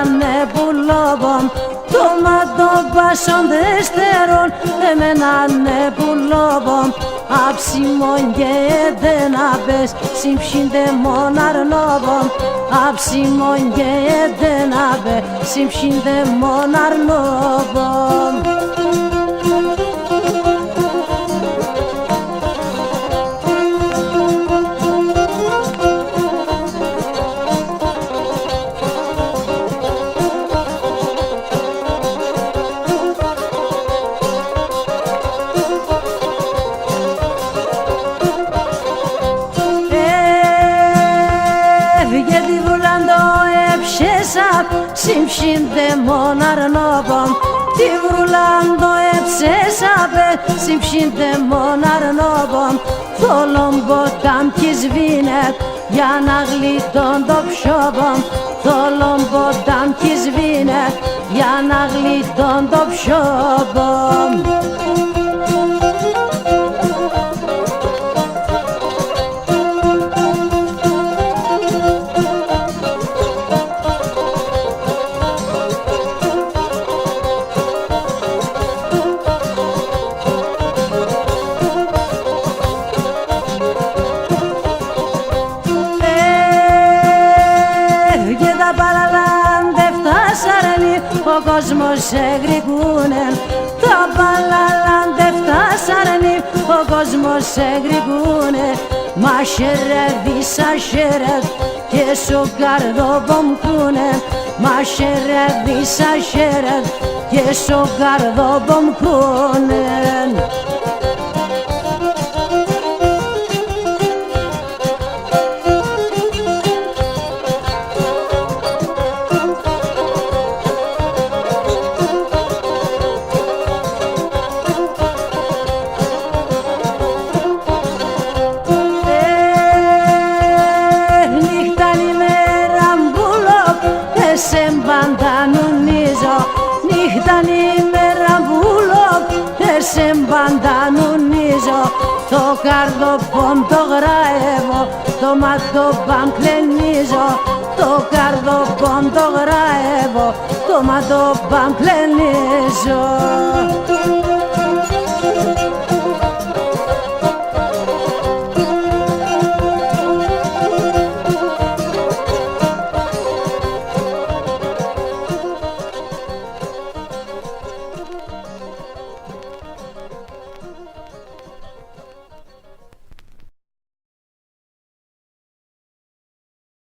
ανεπουλόβον το μάτο πάσον δεστερών εμένα ανεπουλόβον αψιμόν και εντεναπες συμψίντε μον αρνόβον αψιμόν και εντεναπες συμψίντε μον αρνόβον. Γιατί βουλάντο έψεσα συμψίντε μον αρνόβον τι βουλάντο έψεσα συμψίντε μον αρνόβον θόλον ποτάμ κι σβήνετ για να γλιτών το ψόβον θόλον ποτάμ κι σβήνετ για να γλιτών το ψόβον. Ο κόσμος εγρηγούνε, τα παλαλάντε φτάσαρνη, ο κόσμος εγρηγούνε. Μα σερεύησα σερεύ και σου καρδόβοмкούνε, μα σερεύησα σερεύ και σου καρδόβοмкούνε. Σε μπαντανουνίζω νύχταν ημέρα βούλω σε μπαντανουνίζω το καρδοπόμ το γράευω το ματοπάμ κλενίζω το καρδοπόμ το γράευω το ματοπάμ κλενίζω.